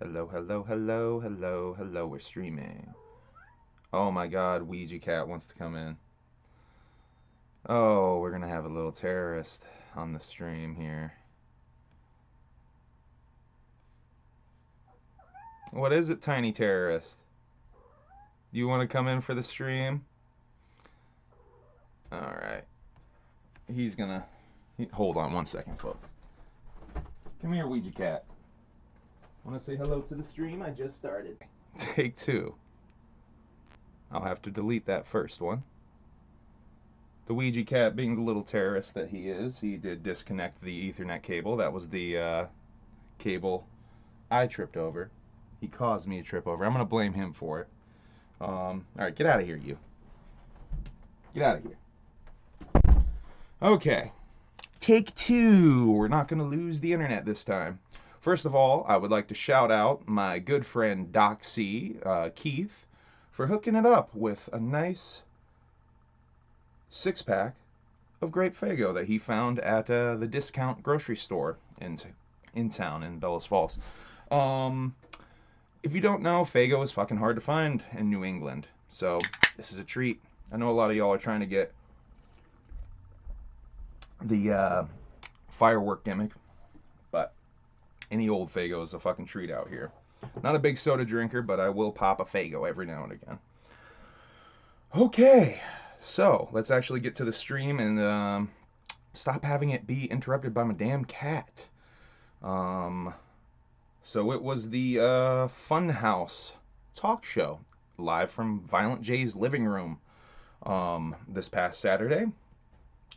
Hello, hello, hello, hello, hello. We're streaming. Oh my god, Ouija Cat wants to come in. Oh, we're gonna have a little terrorist on the stream here. What is it, tiny terrorist? Do you want to come in for the stream? Alright. He's gonna. Hold on one second, folks. Come here, Ouija Cat. Want to say hello to the stream? I just started. Take two. I'll have to delete that first one. The Ouija Cat, being the little terrorist that he is, he did disconnect the Ethernet cable. That was the cable I tripped over. He caused me to trip over. I'm going to blame him for it. All right, get out of here, you. Get out of here. Okay. Take two. We're not going to lose the internet this time. First of all, I would like to shout out my good friend Doc C, Keith, for hooking it up with a nice six-pack of grape Faygo that he found at the discount grocery store in town in Bellows Falls. If you don't know, Faygo is fucking hard to find in New England, so this is a treat. I know a lot of y'all are trying to get the firework gimmick, but any old Faygo is a fucking treat out here. Not a big soda drinker, but I will pop a Faygo every now and again. Okay, so let's actually get to the stream and stop having it be interrupted by my damn cat. So it was the Funhouse talk show live from Violent J's living room this past Saturday,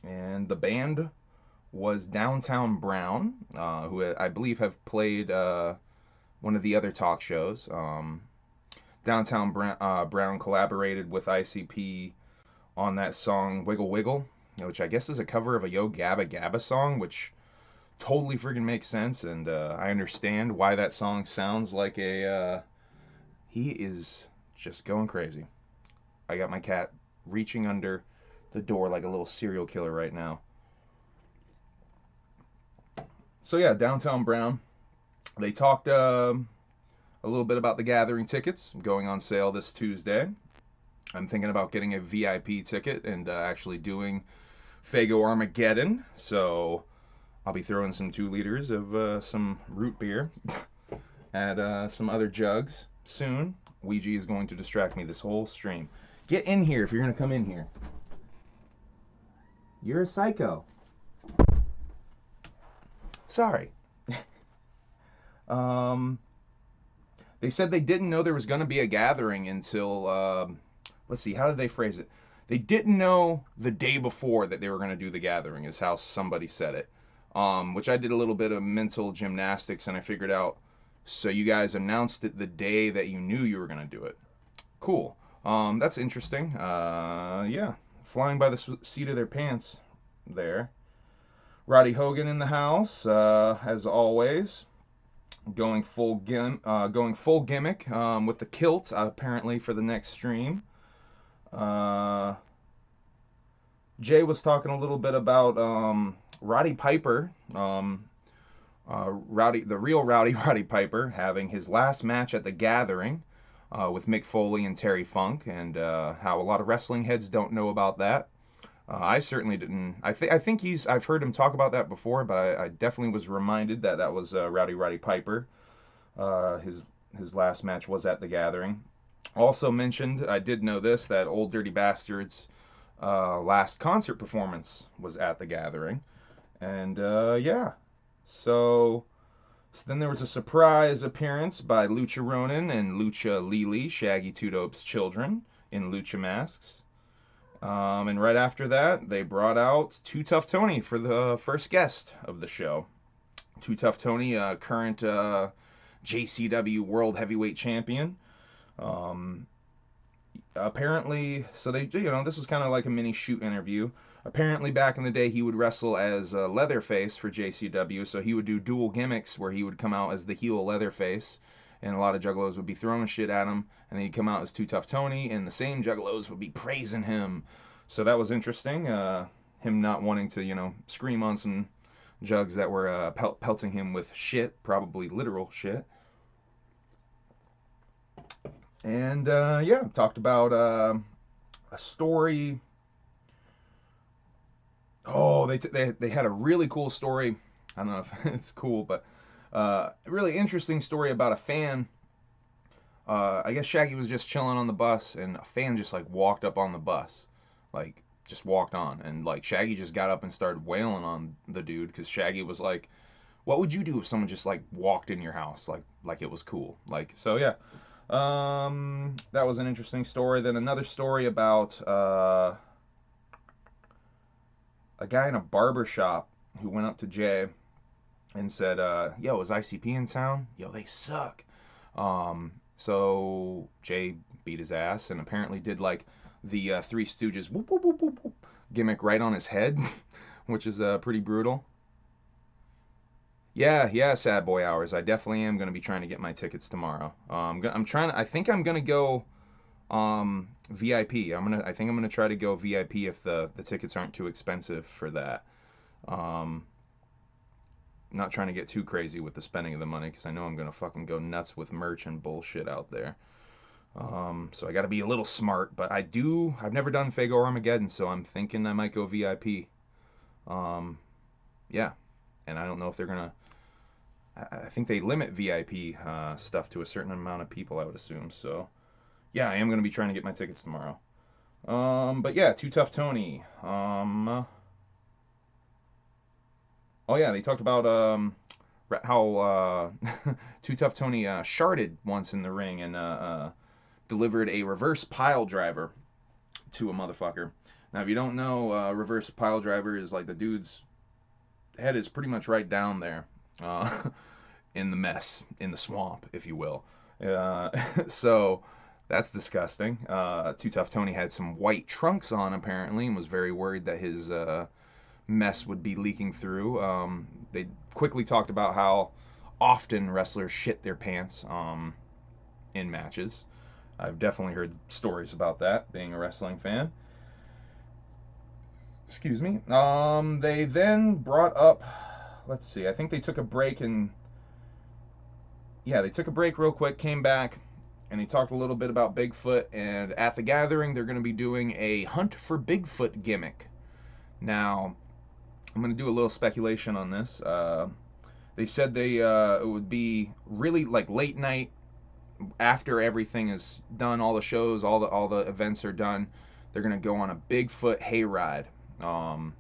and the band was Downtown Brown, who I believe have played one of the other talk shows. Downtown Brown collaborated with ICP on that song Wiggle Wiggle, which I guess is a cover of a Yo Gabba Gabba song, which totally freaking makes sense, and I understand why that song sounds like a. He is just going crazy. I got my cat reaching under the door like a little serial killer right now. So yeah, Downtown Brown. They talked a little bit about the Gathering tickets going on sale this Tuesday. I'm thinking about getting a VIP ticket and actually doing Faygo Armageddon. So I'll be throwing some 2 liters of some root beer at some other jugs soon. Ouija is going to distract me this whole stream. Get in here if you're going to come in here. You're a psycho. Sorry. They said they didn't know there was going to be a gathering until, let's see, how did they phrase it? They didn't know the day before that they were going to do the gathering, is how somebody said it. Which I did a little bit of mental gymnastics and I figured out, so you guys announced it the day that you knew you were going to do it. Cool. That's interesting. Yeah, flying by the seat of their pants there. Roddy Hogan in the house, as always. Going full gimmick with the kilt, apparently, for the next stream. Jay was talking a little bit about Roddy Piper, the real Roddy Piper, having his last match at the Gathering with Mick Foley and Terry Funk, and how a lot of wrestling heads don't know about that. I certainly didn't. I think I've heard him talk about that before, but I definitely was reminded that that was Roddy Piper. His last match was at the Gathering. Also mentioned, I did know this, that Old Dirty Bastards' last concert performance was at the Gathering, and yeah. So then there was a surprise appearance by Lucha Ronin and Lucha Lili, Shaggy Two Dope's children, in Lucha masks. And right after that, they brought out Too Tough Tony for the first guest of the show. Too Tough Tony, current JCW World Heavyweight Champion. Apparently, so they, this was kind of like a mini shoot interview. Apparently, back in the day, he would wrestle as Leatherface for JCW, so he would do dual gimmicks where he would come out as the heel Leatherface, and a lot of juggalos would be throwing shit at him, and then he'd come out as Too Tough Tony, and the same juggalos would be praising him. So that was interesting. Him not wanting to, scream on some jugs that were pelting him with shit, probably literal shit. And yeah, talked about a story. Oh, they had a really cool story. I don't know if it's cool, but a really interesting story about a fan. I guess Shaggy was just chilling on the bus, and a fan just like walked up on the bus, like just walked on, and like Shaggy just got up and started wailing on the dude because Shaggy was like, "What would you do if someone just like walked in your house like it was cool?" Like so, yeah. That was an interesting story. Then another story about a guy in a barber shop who went up to Jay and said, "Yo, is ICP in town? Yo, they suck." So Jay beat his ass and apparently did like the Three Stooges whoop, whoop, whoop, whoop, whoop, gimmick right on his head, which is pretty brutal. Yeah, yeah, sad boy hours. I definitely am going to be trying to get my tickets tomorrow. I'm trying to. I think I'm going to go VIP. I think I'm gonna try to go VIP if the tickets aren't too expensive for that. Um, not trying to get too crazy with the spending of the money because I know I'm gonna fucking go nuts with merch and bullshit out there. So I got to be a little smart, but I've never done Fago Armageddon, so I'm thinking I might go VIP. Um, yeah, and I don't know if they're gonna. I think they limit VIP stuff to a certain amount of people, I would assume. So yeah, I am gonna be trying to get my tickets tomorrow. But yeah, Too Tough Tony. Oh yeah, they talked about how Too Tough Tony sharded once in the ring and delivered a reverse pile driver to a motherfucker. Now, if you don't know, reverse pile driver is like the dude's head is pretty much right down there uh, in the mess, in the swamp, if you will. So that's disgusting. Too Tough Tony had some white trunks on apparently and was very worried that his mess would be leaking through. They quickly talked about how often wrestlers shit their pants in matches. I've definitely heard stories about that, being a wrestling fan. Excuse me. They then brought up, let's see, I think they took a break and, yeah, they took a break real quick, came back, and they talked a little bit about Bigfoot. And at the gathering, they're going to be doing a Hunt for Bigfoot gimmick. Now, I'm going to do a little speculation on this. They said it would be really like late night after everything is done, all the shows, all the events are done. They're gonna go on a Bigfoot hayride, um,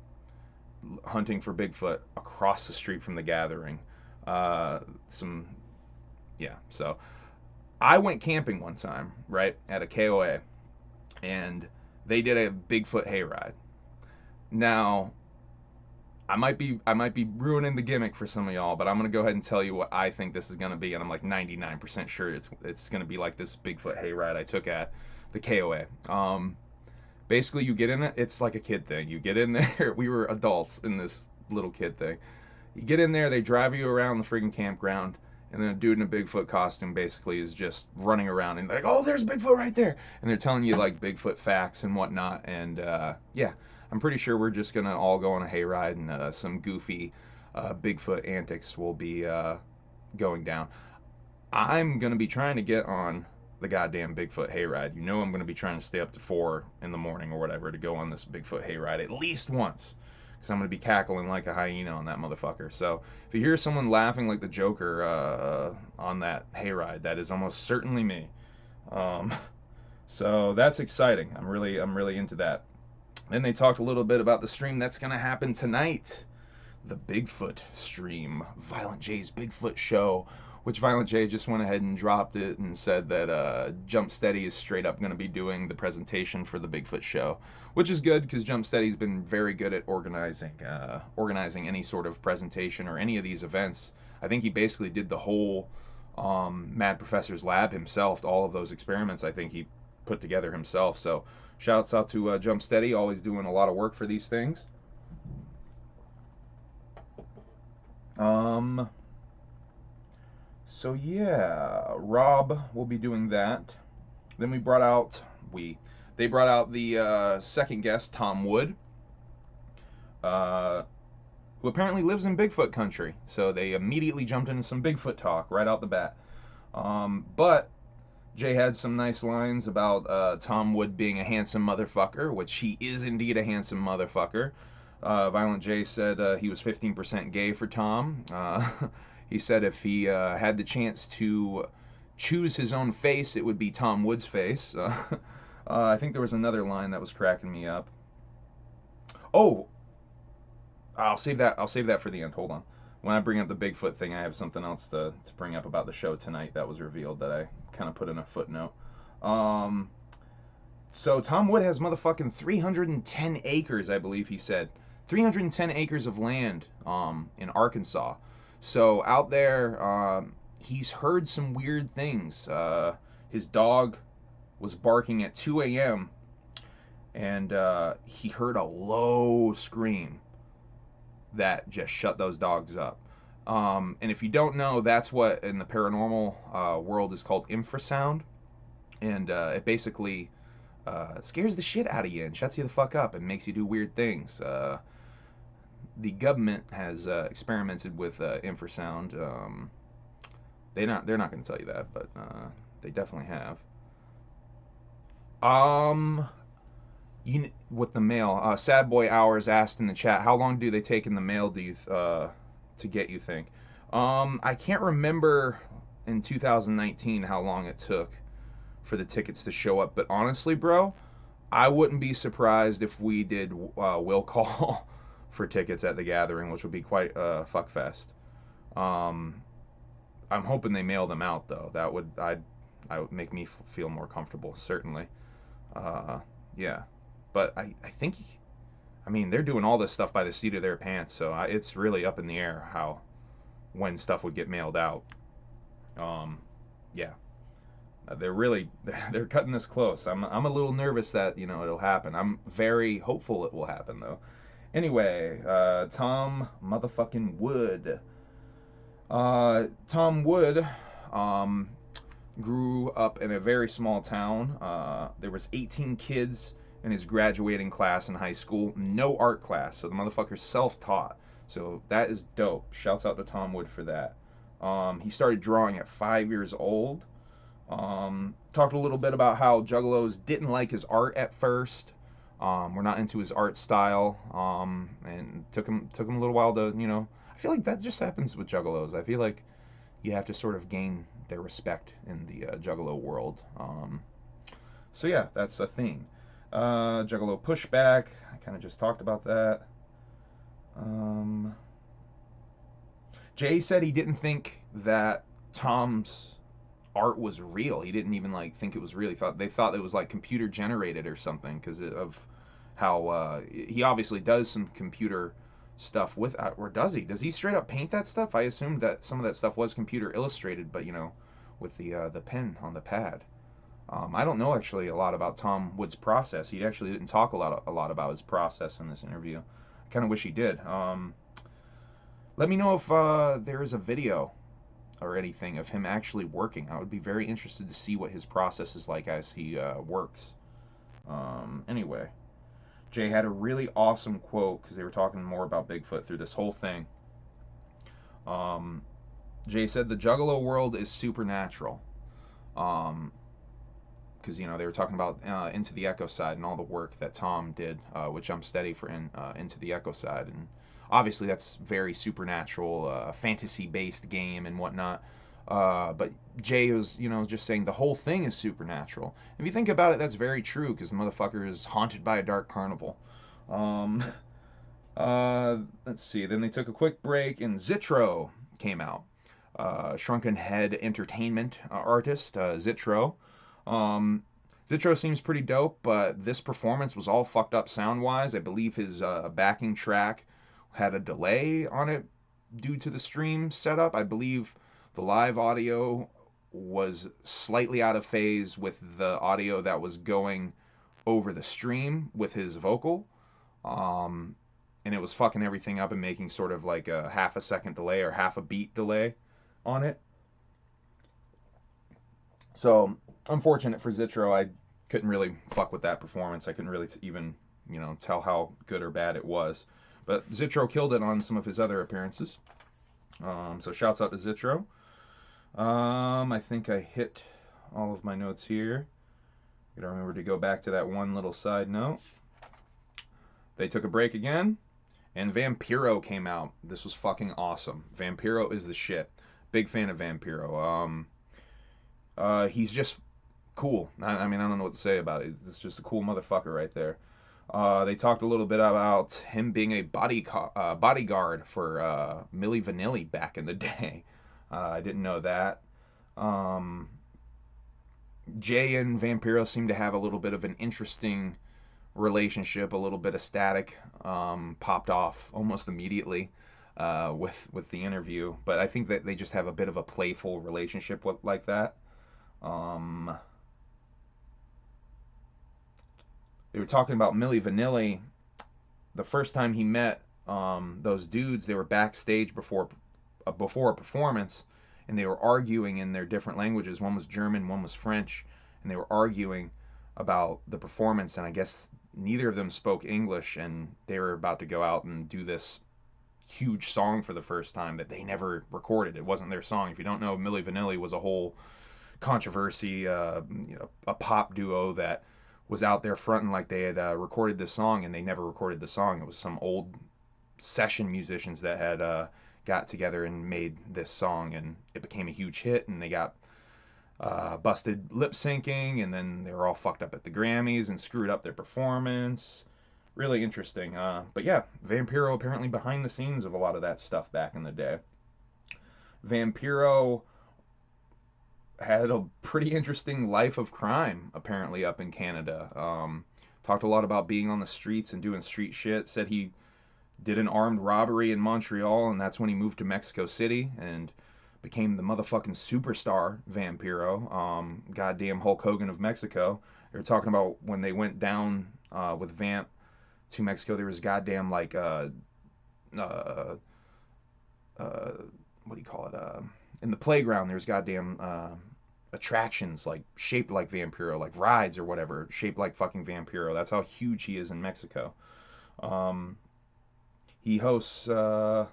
hunting for Bigfoot across the street from the gathering. Some yeah. So I went camping one time, right, at a KOA, and they did a Bigfoot hayride. Now I might be ruining the gimmick for some of y'all, but I'm gonna go ahead and tell you what I think this is gonna be, and I'm like 99% sure it's gonna be like this Bigfoot hayride I took at the KOA. Basically, you get in it. It's like a kid thing. You get in there. We were adults in this little kid thing. You get in there. They drive you around the friggin' campground, and then a dude in a Bigfoot costume basically is just running around and like, oh, there's Bigfoot right there, and they're telling you like Bigfoot facts and whatnot. And yeah, I'm pretty sure we're just gonna all go on a hayride and some goofy Bigfoot antics will be going down. I'm gonna be trying to get on the goddamn Bigfoot hayride. You know I'm gonna be trying to stay up to 4 in the morning or whatever to go on this Bigfoot hayride at least once. Because I'm gonna be cackling like a hyena on that motherfucker. So if you hear someone laughing like the Joker on that hayride, that is almost certainly me. Um, so that's exciting. I'm really into that. Then they talked a little bit about the stream that's gonna happen tonight, the Bigfoot stream, Violent J's Bigfoot show, which Violent J just went ahead and dropped it and said that Jump Steady is straight up going to be doing the presentation for the Bigfoot show, which is good because Jump Steady's been very good at organizing any sort of presentation or any of these events. I think he basically did the whole Mad Professor's Lab himself. All of those experiments, I think he put together himself. So shouts out to Jump Steady, always doing a lot of work for these things. Um, so yeah, Rob will be doing that. Then they brought out the second guest, Tom Wood, uh, who apparently lives in Bigfoot country. So they immediately jumped into some Bigfoot talk right out the bat. But Jay had some nice lines about Tom Wood being a handsome motherfucker, which he is indeed a handsome motherfucker. Violent J said he was 15% gay for Tom. He said if he had the chance to choose his own face, it would be Tom Wood's face. I think there was another line that was cracking me up. Oh, I'll save that. I'll save that for the end. Hold on. When I bring up the Bigfoot thing, I have something else to bring up about the show tonight that was revealed that I kind of put in a footnote. Um, so Tom Wood has motherfucking 310 acres, I believe he said. 310 acres of land in Arkansas. So out there, he's heard some weird things. His dog was barking at 2 a.m. and he heard a low scream that just shut those dogs up. And if you don't know, that's what in the paranormal world is called infrasound. And it basically scares the shit out of you and shuts you the fuck up and makes you do weird things. The government has experimented with infrasound. They're not going to tell you that, but they definitely have. With the mail, Sad Boy Hours asked in the chat, how long do they take in the mail? Do you to get? You think? I can't remember in 2019 how long it took for the tickets to show up, but honestly, bro, I wouldn't be surprised if we did will call for tickets at the gathering, which would be quite a fuck fest. I'm hoping they mail them out though. That would I would make me feel more comfortable, certainly. Yeah, but I think, I mean, they're doing all this stuff by the seat of their pants, so it's really up in the air how when stuff would get mailed out. Yeah, they're really they're cutting this close. I'm a little nervous that it'll happen. I'm very hopeful it will happen though. Anyway, Tom motherfucking Wood. Tom Wood grew up in a very small town. There was 18 kids in his graduating class in high school. No art class, so the motherfucker's self-taught. So that is dope. Shouts out to Tom Wood for that. He started drawing at 5 years old. Talked a little bit about how Juggalos didn't like his art at first. We're not into his art style, and took him a little while to, I feel like that just happens with Juggalos. I feel like you have to sort of gain their respect in the Juggalo world. So yeah, that's a thing. Juggalo pushback. I kind of just talked about that. Jay said he didn't think that Tom's art was real. He didn't even think it was real. They thought it was like computer generated or something because of how he obviously does some computer stuff with, or does he? Does he straight up paint that stuff? I assumed that some of that stuff was computer illustrated, but with the pen on the pad. I don't know actually a lot about Tom Wood's process. He actually didn't talk a lot about his process in this interview. I kind of wish he did. Let me know if there is a video or anything of him actually working. I would be very interested to see what his process is like as he works. Anyway, Jay had a really awesome quote because they were talking more about Bigfoot through this whole thing. Jay said the Juggalo world is supernatural. Because they were talking about Into the Echo Side and all the work that Tom did, which I'm steady for Into the Echo Side, and obviously that's very supernatural, fantasy-based game and whatnot. But Jay was, just saying the whole thing is supernatural. If you think about it, that's very true because the motherfucker is haunted by a dark carnival. Let's see. Then they took a quick break, and Zitro came out. Shrunken Head Entertainment artist Zitro. Zitro seems pretty dope, but this performance was all fucked up sound-wise. I believe his backing track had a delay on it due to the stream setup. I believe the live audio was slightly out of phase with the audio that was going over the stream with his vocal. And it was fucking everything up and making sort of like a half a second delay or half a beat delay on it. So, unfortunate for Zitro, I couldn't really fuck with that performance. I couldn't really even, tell how good or bad it was. But Zitro killed it on some of his other appearances. So shouts out to Zitro. I think I hit all of my notes here. Gotta remember to go back to that one little side note. They took a break again, and Vampiro came out. This was fucking awesome. Vampiro is the shit. Big fan of Vampiro. He's just cool. I mean, I don't know what to say about it. It's just a cool motherfucker right there. They talked a little bit about him being a bodyguard for Milli Vanilli back in the day. I didn't know that. Jay and Vampiro seem to have a little bit of an interesting relationship, a little bit of static popped off almost immediately with the interview. But I think that they just have a bit of a playful relationship like that. They were talking about Milli Vanilli. The first time he met those dudes, they were backstage before a performance, and they were arguing in their different languages. One was German, one was French, and they were arguing about the performance. And I guess neither of them spoke English, and they were about to go out and do this huge song for the first time that they never recorded. It wasn't their song. If you don't know, Milli Vanilli was a whole controversy, a pop duo that was out there fronting like they had recorded this song, and they never recorded the song. It was some old session musicians that had got together and made this song, and it became a huge hit, and they got busted lip syncing, and then they were all fucked up at the Grammys and screwed up their performance. Really interesting. But yeah, Vampiro apparently behind the scenes of a lot of that stuff back in the day. Vampiro had a pretty interesting life of crime apparently up in Canada. Talked a lot about being on the streets and doing street shit. Said he did an armed robbery in Montreal, and that's when he moved to Mexico City and became the motherfucking superstar Vampiro. Goddamn Hulk Hogan of Mexico. They were talking about when they went down with Vamp to Mexico, there was goddamn like what do you call it? In the playground, there's goddamn attractions like shaped like Vampiro, like rides or whatever, shaped like fucking Vampiro. That's how huge he is in Mexico. He hosts paranormal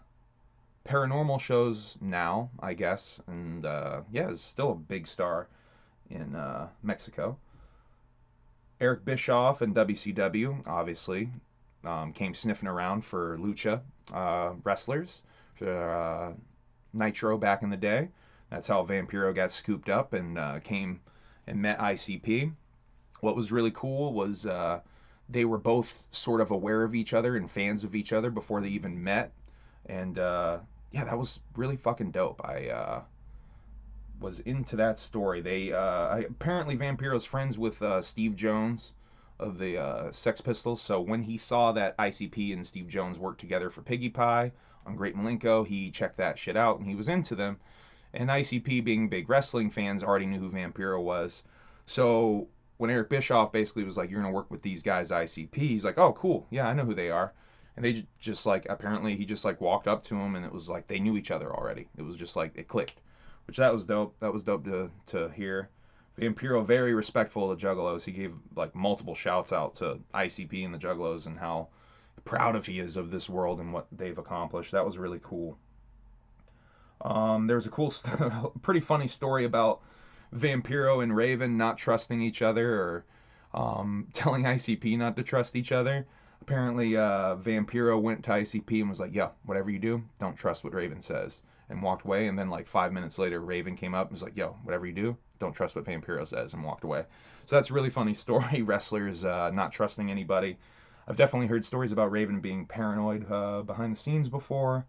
shows now, I guess, and yeah, is still a big star in Mexico. Eric Bischoff and WCW, obviously, came sniffing around for lucha wrestlers for Nitro back in the day. That's how Vampiro got scooped up and came and met ICP. What was really cool was they were both sort of aware of each other and fans of each other before they even met. And yeah, that was really fucking dope. I was into that story. Apparently Vampiro's friends with Steve Jones of the Sex Pistols. So when he saw that ICP and Steve Jones worked together for Piggy Pie on Great Malenko, he checked that shit out and he was into them. And ICP, being big wrestling fans, already knew who Vampiro was. So when Eric Bischoff basically was like, "You're gonna work with these guys, ICP," he's like, "Oh, cool, yeah, I know who they are." And they just like, apparently he just like walked up to him, and it was like they knew each other already. It was just like it clicked, which that was dope. That was dope to hear. Vampiro very respectful of the Juggalos. He gave like multiple shouts out to ICP and the Juggalos and how proud of he is of this world and what they've accomplished. That was really cool. There was a cool, pretty funny story about Vampiro and Raven not trusting each other, or telling ICP not to trust each other. Apparently, Vampiro went to ICP and was like, "Yo, whatever you do, don't trust what Raven says," and walked away. And then like 5 minutes later, Raven came up and was like, "Yo, whatever you do, don't trust what Vampiro says," and walked away. So that's a really funny story. Wrestlers not trusting anybody. I've definitely heard stories about Raven being paranoid behind the scenes before.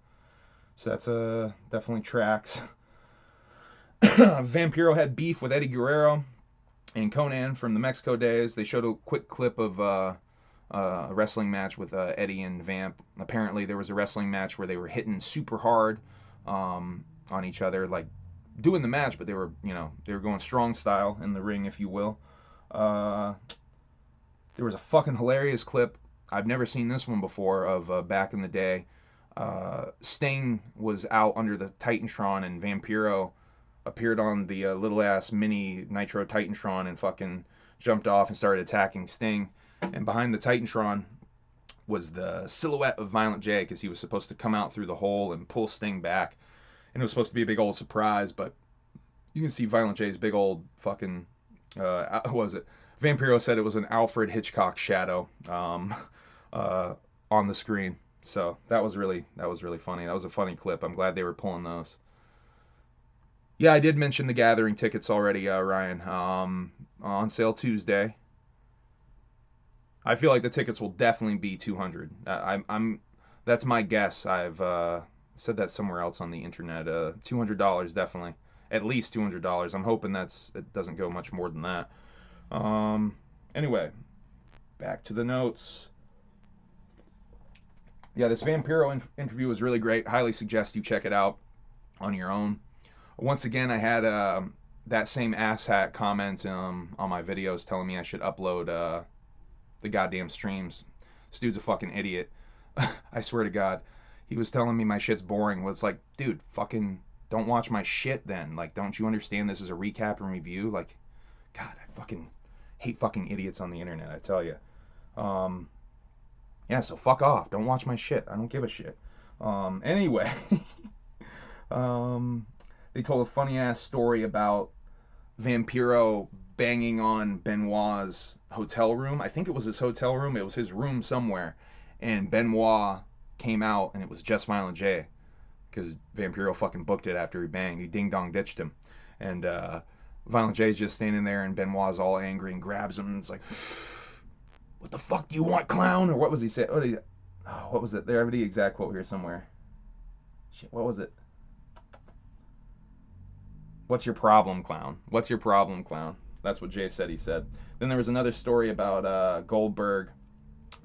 So that's definitely tracks. Vampiro had beef with Eddie Guerrero and Conan from the Mexico days. They showed a quick clip of a wrestling match with Eddie and Vamp. Apparently there was a wrestling match where they were hitting super hard on each other, like doing the match, but they were going strong style in the ring, if you will. There was a fucking hilarious clip. I've never seen this one before, of back in the day. Sting was out under the Titantron, and Vampiro appeared on the little ass mini Nitro Titantron and fucking jumped off and started attacking Sting. And behind the Titantron was the silhouette of Violent J, because he was supposed to come out through the hole and pull Sting back. And it was supposed to be a big old surprise, but You can see Violent J's big old fucking, what was it? Vampiro said it was an Alfred Hitchcock shadow uh, on the screen. So that was really funny. That was a funny clip. I'm glad they were pulling those. Yeah, I did mention the Gathering tickets already, Ryan. On sale Tuesday. I feel like the tickets will definitely be 200. I'm that's my guess. I've said that somewhere else on the internet. $200 definitely, at least $200. I'm hoping it doesn't go much more than that. Um, anyway, back to the notes. Yeah, this Vampiro interview was really great. Highly suggest you check it out on your own. Once again, I had that same asshat comment on my videos telling me I should upload the goddamn streams. This dude's a fucking idiot. I swear to God. He was telling me my shit's boring. Well, it's like, dude, fucking don't watch my shit then. Like, don't you understand this is a recap and review? Like, God, I fucking hate fucking idiots on the internet, I tell you. Yeah, so fuck off. Don't watch my shit. I don't give a shit. Anyway, they told a funny ass story about Vampiro banging on Benoit's hotel room. I think it was his hotel room. It was his room somewhere. And Benoit came out and it was just Violent J. Because Vampiro fucking booked it after he banged. He ding dong ditched him. And Violent J's just standing there and Benoit's all angry and grabs him and it's like, what the fuck do you want, clown? Or what was he saying? What was it? There, I have the exact quote here somewhere. Shit, what was it? What's your problem, clown? What's your problem, clown? That's what Jay said he said. Then there was another story about Goldberg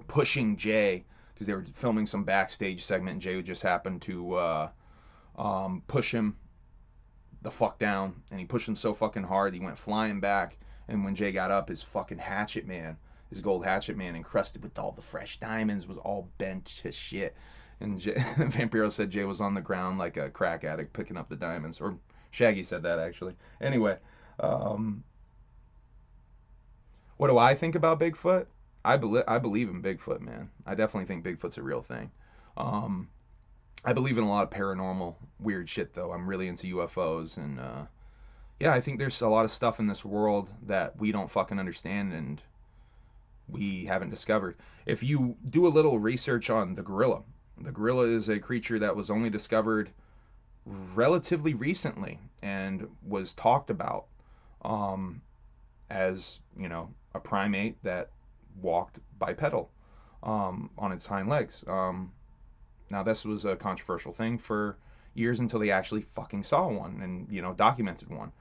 pushing Jay because they were filming some backstage segment and Jay just happened to push him the fuck down. And he pushed him so fucking hard he went flying back. And when Jay got up, his fucking hatchet man, his gold hatchet man encrusted with all the fresh diamonds was all bent to shit. And Vampiro said Jay was on the ground like a crack addict picking up the diamonds. Or Shaggy said that actually. Anyway, what do I think about Bigfoot? I believe in Bigfoot, man. I definitely think Bigfoot's a real thing. I believe in a lot of paranormal weird shit though. I'm really into UFOs and yeah, I think there's a lot of stuff in this world that we don't fucking understand and we haven't discovered. If you do a little research on the gorilla is a creature that was only discovered relatively recently and was talked about as, you know, a primate that walked bipedal on its hind legs. Now, this was a controversial thing for years until they actually fucking saw one and, you know, documented one.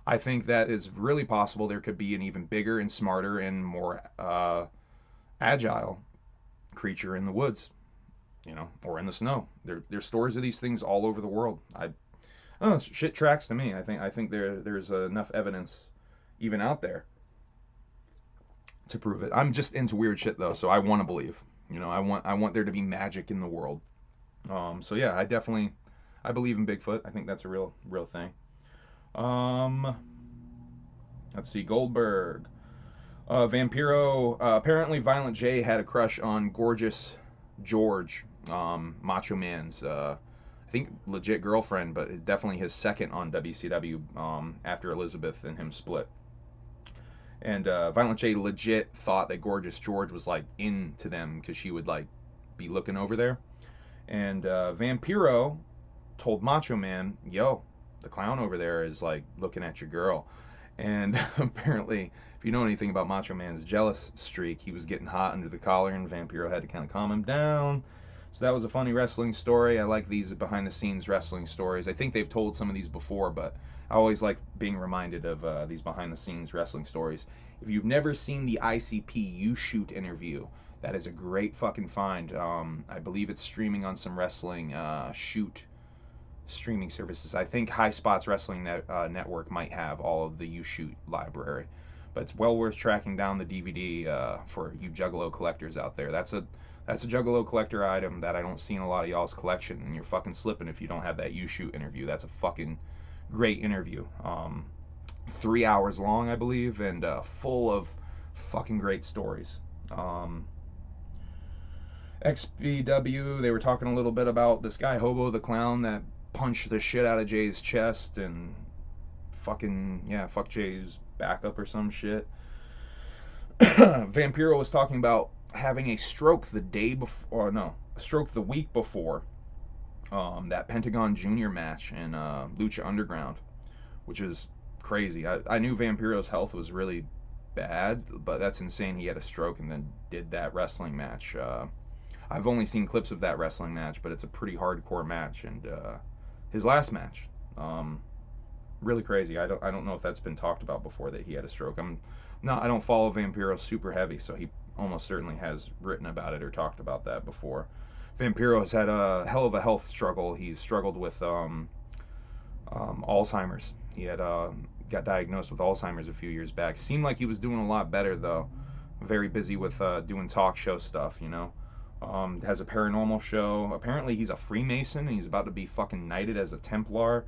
I think that is really possible there could be an even bigger and smarter and more agile creature in the woods, you know, or in the snow. There's stories of these things all over the world. Oh, shit tracks to me. I think there's enough evidence even out there to prove it. I'm just into weird shit though, so I want to believe. You know, I want there to be magic in the world. So yeah, I believe in Bigfoot. I think that's a real thing. Let's see, Goldberg. Vampiro, apparently Violent J had a crush on Gorgeous George, Macho Man's, I think legit girlfriend, but definitely his second on WCW after Elizabeth and him split. And Violent J legit thought that Gorgeous George was like into them because she would like be looking over there. And Vampiro told Macho Man, yo, the clown over there is like looking at your girl. And apparently, if you know anything about Macho Man's jealous streak, he was getting hot under the collar and Vampiro had to kind of calm him down. So that was a funny wrestling story. I like these behind the scenes wrestling stories. I think they've told some of these before, but I always like being reminded of these behind the scenes wrestling stories. If you've never seen the ICP You Shoot interview, that is a great fucking find. I believe it's streaming on some wrestling shoot streaming services. I think High Spots Wrestling Network might have all of the You Shoot library, but it's well worth tracking down the DVD for you Juggalo collectors out there. That's a Juggalo collector item that I don't see in a lot of y'all's collection, and you're fucking slipping if you don't have that You Shoot interview. That's a fucking great interview. 3 hours long, I believe, and full of fucking great stories. XPW, they were talking a little bit about this guy Hobo the Clown that punched the shit out of Jay's chest and fucking, yeah, fuck Jay's backup or some shit. Vampiro was talking about having a stroke the day before, or no, a stroke the week before that Pentagon Junior match in Lucha Underground, which is crazy. I knew Vampiro's health was really bad, but that's insane. He had a stroke and then did that wrestling match. I've only seen clips of that wrestling match, but it's a pretty hardcore match. And his last match, really crazy. I don't know if that's been talked about before that he had a stroke. I don't follow Vampiro super heavy, so he almost certainly has written about it or talked about that before. Vampiro has had a hell of a health struggle. He's struggled with Alzheimer's. He had got diagnosed with Alzheimer's a few years back. Seemed like he was doing a lot better though. Very busy with doing talk show stuff, you know. Has a paranormal show. Apparently he's a Freemason and he's about to be fucking knighted as a Templar.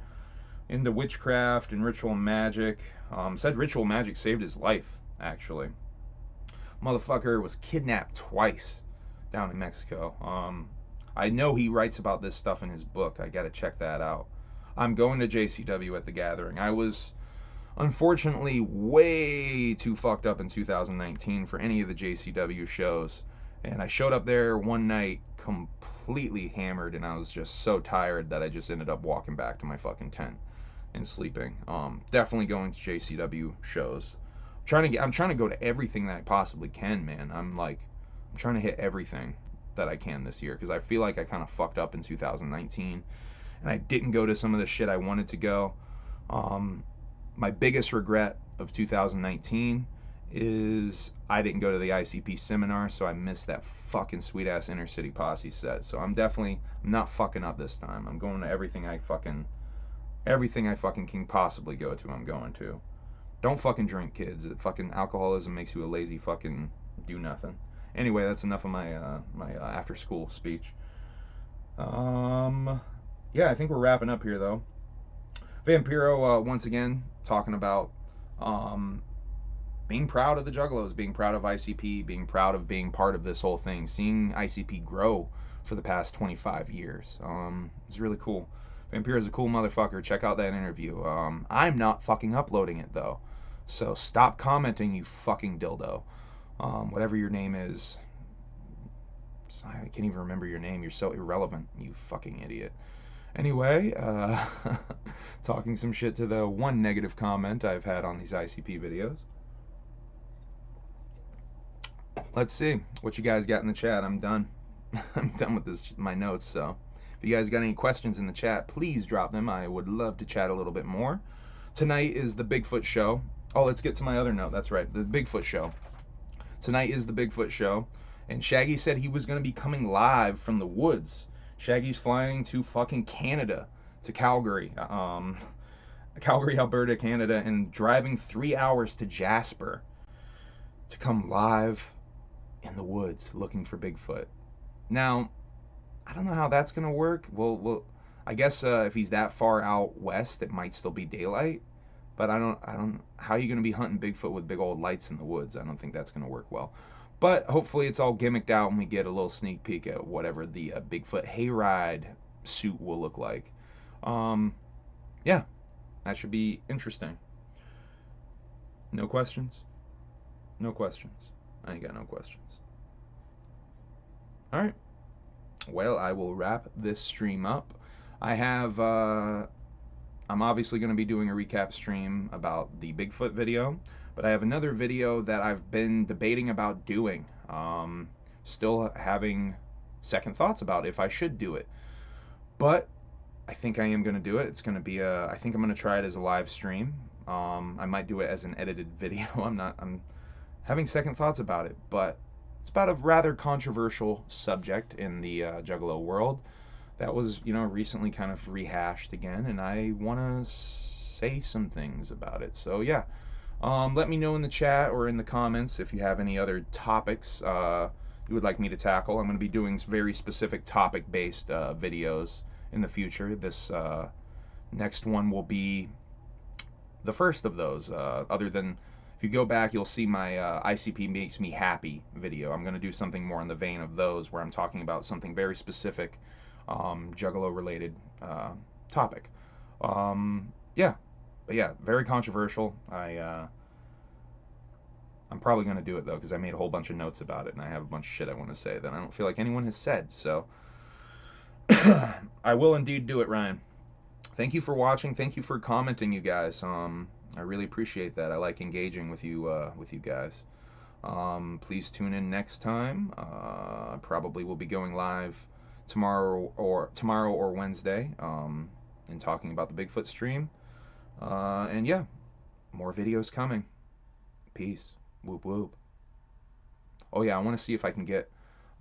Into witchcraft and ritual magic. Said ritual magic saved his life, actually. Motherfucker was kidnapped twice down in Mexico. I know he writes about this stuff in his book. I gotta check that out. I'm going to JCW at the Gathering. I was unfortunately way too fucked up in 2019 for any of the JCW shows. And I showed up there one night completely hammered, and I was just so tired that I just ended up walking back to my fucking tent and sleeping. Definitely going to JCW shows. I'm trying to go to everything that I possibly can, man. I'm trying to hit everything that I can this year because I feel like I kind of fucked up in 2019 and I didn't go to some of the shit I wanted to go. My biggest regret of 2019 is I didn't go to the ICP seminar, so I missed that fucking sweet ass Inner City Posse set. So I'm not fucking up this time. I'm going to everything I fucking can possibly go to. I'm going to. Don't fucking drink, kids. Fucking alcoholism makes you a lazy fucking do nothing. Anyway, that's enough of my after school speech. Yeah, I think we're wrapping up here though. Vampiro once again talking about being proud of the Juggalos, being proud of ICP, being proud of being part of this whole thing, seeing ICP grow for the past 25 years. It's really cool. Vampiro's a cool motherfucker. Check out that interview. I'm not fucking uploading it though, so stop commenting, you fucking dildo. Whatever your name is. I can't even remember your name. You're so irrelevant, you fucking idiot. Anyway, talking some shit to the one negative comment I've had on these ICP videos. Let's see what you guys got in the chat. I'm done. I'm done with my notes, so if you guys got any questions in the chat, please drop them. I would love to chat a little bit more. Tonight is the Bigfoot show. Oh, let's get to my other note. That's right, the Bigfoot show. Tonight is the Bigfoot show, and Shaggy said he was going to be coming live from the woods. Shaggy's flying to fucking Canada, to Calgary, Calgary, Alberta, Canada, and driving 3 hours to Jasper to come live in the woods looking for Bigfoot. Now, I don't know how that's going to work. Well, I guess if he's that far out west, it might still be daylight. But I don't. How are you going to be hunting Bigfoot with big old lights in the woods? I don't think that's going to work well. But hopefully it's all gimmicked out and we get a little sneak peek at whatever the Bigfoot hayride suit will look like. Yeah, that should be interesting. No questions? No questions. I ain't got no questions. Alright. Well, I will wrap this stream up. I'm obviously going to be doing a recap stream about the Bigfoot video, but I have another video that I've been debating about doing. Still having second thoughts about if I should do it. But I think I am going to do it. It's going to be I think I'm going to try it as a live stream. I might do it as an edited video. I'm having second thoughts about it, but it's about a rather controversial subject in the Juggalo world that was, recently kind of rehashed again, and I want to say some things about it. So yeah, let me know in the chat or in the comments if you have any other topics you would like me to tackle. I'm going to be doing very specific topic-based videos in the future. This next one will be the first of those, other than, if you go back, you'll see my ICP Makes Me Happy video. I'm going to do something more in the vein of those, where I'm talking about something very specific, Juggalo-related topic. Yeah, But yeah, very controversial. I'm probably gonna do it though because I made a whole bunch of notes about it and I have a bunch of shit I want to say that I don't feel like anyone has said. So I will indeed do it, Ryan. Thank you for watching. Thank you for commenting, you guys. I really appreciate that. I like engaging with you guys. Please tune in next time. Probably will be going live tomorrow or Wednesday, and talking about the Bigfoot stream. And yeah, more videos coming. Peace. Whoop whoop. Oh yeah, I want to see if I can get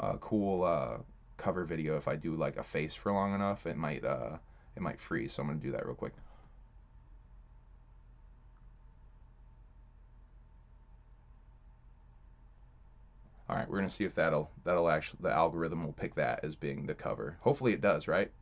a cool cover video. If I do like a face for long enough, it might freeze. So I'm gonna do that real quick. All right, we're gonna see if that'll actually the algorithm will pick that as being the cover. Hopefully it does, right?